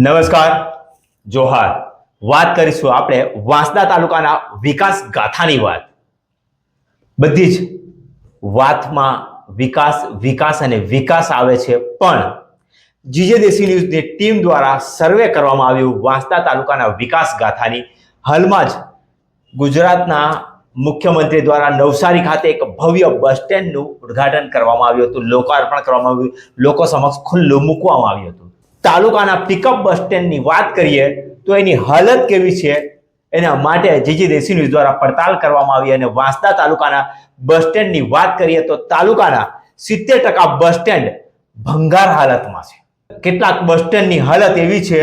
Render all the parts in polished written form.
નમસ્કાર, જોહાર. વાત કરીશું આપણે વાંસદા તાલુકાના વિકાસ ગાથાની વાત. બધી જ વાતમાં વિકાસ વિકાસ અને વિકાસ આવે છે, પણ જીજે દેશી ન્યૂઝની ટીમ દ્વારા સર્વે કરવામાં આવ્યું વાંસદા તાલુકાના વિકાસ ગાથાની. હાલમાં જ ગુજરાતના મુખ્યમંત્રી દ્વારા નવસારી ખાતે એક ભવ્ય બસ સ્ટેન્ડનું ઉદ્ઘાટન કરવામાં આવ્યું હતું, લોકાર્પણ કરવામાં આવ્યું, લોકો સમક્ષ ખુલ્લું મૂકવામાં આવ્યું હતું. તાલુકાના પિકઅપ બસ સ્ટેન્ડની વાત કરીએ તો એની હાલત કેવી છે એના માટે જીજી દેશી ન્યૂઝ દ્વારા પડતાલ કરવામાં આવી અને વાંસદા તાલુકાના બસ સ્ટેન્ડની વાત કરીએ તો તાલુકાના 70% બસ સ્ટેન્ડ ભંગાર હાલતમાં છે. કેટલાક બસ સ્ટેન્ડની હાલત એવી છે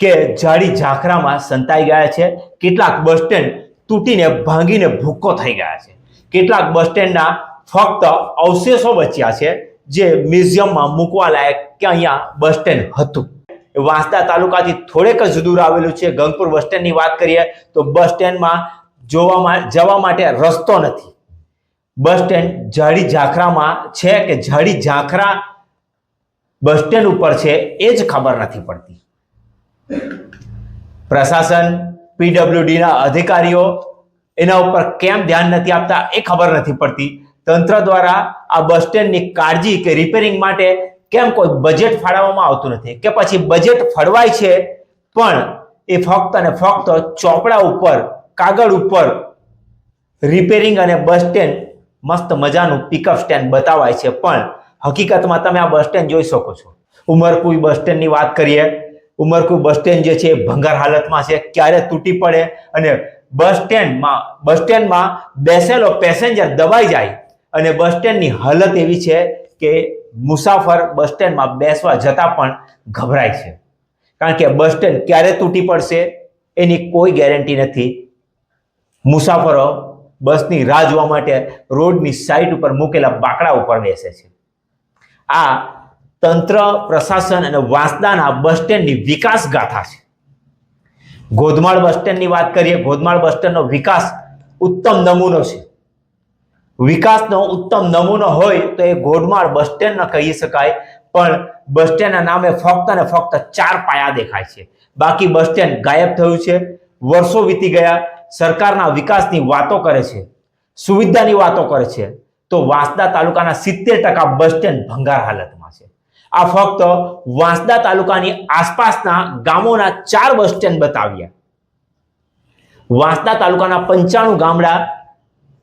કે જાડી ઝાખરામાં સંતાઈ ગયા છે, કેટલાક બસ સ્ટેન્ડ તૂટીને ભાંગીને ભૂક્કો થઈ ગયા છે, કેટલાક બસ સ્ટેન્ડના ફક્ત અવશેષો બચ્યા છે જે મ્યુઝિયમમાં મૂકવા લાયક કે અહીંયા બસ સ્ટેન્ડ હતું. વાંસદા તાલુકાથી થોડેક જ દૂર આવેલું છે ગંગપુર બસ સ્ટેન્ડની વાત કરીએ તો બસ સ્ટેન્ડમાં જવા માટે રસ્તો નથી. બસ સ્ટેન્ડ જાડી ઝાખરામાં છે કે જાડી ઝાખરા બસ સ્ટેન્ડ ઉપર છે એ જ ખબર નથી પડતી. પ્રશાસન, પીડબ્લ્યુડીના અધિકારીઓ એના ઉપર કેમ ધ્યાન નથી આપતા એ ખબર નથી પડતી. તંત્ર દ્વારા આ બસ સ્ટેન્ડની કાળજી કે રિપેરિંગ માટે કેમ કોઈ બજેટ ફાળવવામાં આવતું નથી, કે પછી બજેટ ફળવાય છે પણ એ ફક્ત અને ફક્ત ચોપડા ઉપર, કાગળ ઉપર રિપેરિંગ અને બસ સ્ટેન્ડ મસ્ત મજાનું પિકઅપ સ્ટેન્ડ બતાવાય છે, પણ હકીકતમાં તમે આ બસ સ્ટેન્ડ જોઈ શકો છો. ઉમરકુઈ બસ સ્ટેન્ડની વાત કરીએ, ઉમરકુઈ બસ સ્ટેન્ડ જે છે ભંગાર હાલતમાં છે, ક્યારે તૂટી પડે અને બસ સ્ટેન્ડમાં બેસેલો પેસેન્જર દબાઈ જાય અને બસ સ્ટેન્ડની હાલત એવી છે કે મુસાફર બસ સ્ટેન્ડમાં બેસવા જતા પણ ગભરાય છે, કારણ કે બસ સ્ટેન્ડ ક્યારે તૂટી પડશે એની કોઈ ગેરંટી નથી. મુસાફરો બસની રાહ જોવા માટે રોડની સાઈડ ઉપર મૂકેલા બાકડા ઉપર બેસે છે. આ તંત્ર, પ્રશાસન અને વાંસદાના બસ સ્ટેન્ડની વિકાસ ગાથા છે. ગોધમાળ બસ સ્ટેન્ડની વાત કરીએ, ગોધમાળ બસ સ્ટેન્ડનો વિકાસ ઉત્તમ નમૂનો છે. વિકાસનો ઉત્તમ નમૂનો હોય તો એ ગોધમાળ બસ સ્ટેન્ડ ન કહી શકાય, પણ બસ સ્ટેન્ડના નામે ફક્ત અને ફક્ત 4 પાયા દેખાય છે. બાકી બસ સ્ટેન્ડ ગાયબ થયું છે. વર્ષો વીતી ગયા, સરકારના વિકાસની વાતો કરે છે, સુવિધાની વાતો કરે છે, તો વાંસદા તાલુકાના 70% બસ સ્ટેન્ડ ભંગાર હાલતમાં છે. આ ફક્ત વાંસદા તાલુકાની આસપાસના ગામોના 4 બસ સ્ટેન્ડ બતાવ્યા. વાંસદા તાલુકાના 95 ગામડા,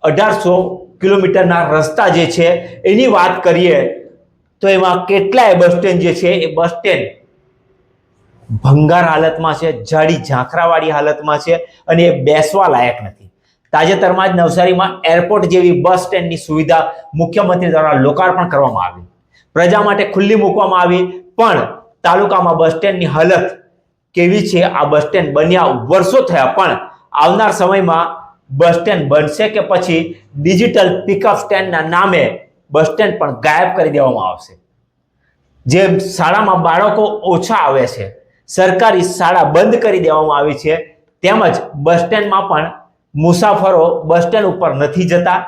1800 કિલોમીટરના રસ્તા જે છે એની વાત કરીએ તો એમાં કેટલાય બસ સ્ટેન્ડ જે છે એ બસ સ્ટેન્ડ ભંગાર હાલતમાં છે, જાડી ઝાંખરાવાળી હાલતમાં છે અને એ બેસવા લાયક નથી. તાજેતરમાં જ નવસારીમાં એરપોર્ટ જેવી બસ સ્ટેન્ડની સુવિધા મુખ્યમંત્રી દ્વારા લોકાર્પણ કરવામાં આવી, પ્રજા માટે ખુલ્લી મૂકવામાં આવી, પણ તાલુકામાં બસ સ્ટેન્ડની હાલત કેવી છે? આ બસ સ્ટેન્ડ બન્યા વર્ષો થયા, પણ આવનાર સમયમાં બસ સ્ટેન્ડ બનશે કે પછી ડિજિટલ પિકઅપ સ્ટેન્ડના નામે બસ સ્ટેન્ડ પણ ગાયબ કરી દેવામાં આવશે? જેમ શાળામાં બાળકો ઓછા આવે છે, સરકારી શાળા બંધ કરી દેવામાં આવી છે, તેમજ બસ સ્ટેન્ડમાં પણ મુસાફરો બસ સ્ટેન્ડ ઉપર નથી જતા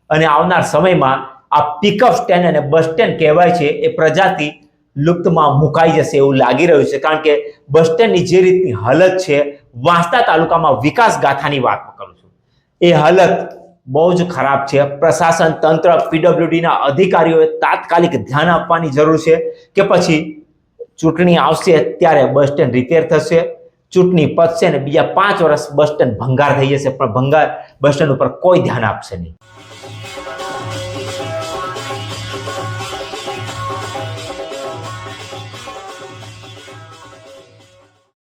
અને આવનાર સમયમાં આ પિકઅપ સ્ટેન્ડ અને બસ સ્ટેન્ડ કહેવાય છે એ પ્રજાતિ લુપ્તમાં મુકાઈ જશે એવું લાગી રહ્યું છે. કારણ કે બસ સ્ટેન્ડની જે રીતની હાલત છે, વાંસદા તાલુકામાં વિકાસ ગાથાની વાત કરું છું, એ હાલત બહુ જ ખરાબ છે. પ્રશાસન, તંત્ર, પીડબ્લ્યુડીના અધિકારીઓએ તાત્કાલિક ધ્યાન આપવાની જરૂર છે, કે પછી ચૂંટણી આવશે ત્યારે બસ સ્ટેન્ડ રિપેર થશે, ચૂંટણી પતશે ને બીજા 5 વર્ષ બસ સ્ટેન્ડ ભંગાર થઈ જશે, પણ ભંગાર બસ સ્ટેન્ડ ઉપર કોઈ ધ્યાન આપશે નહીં.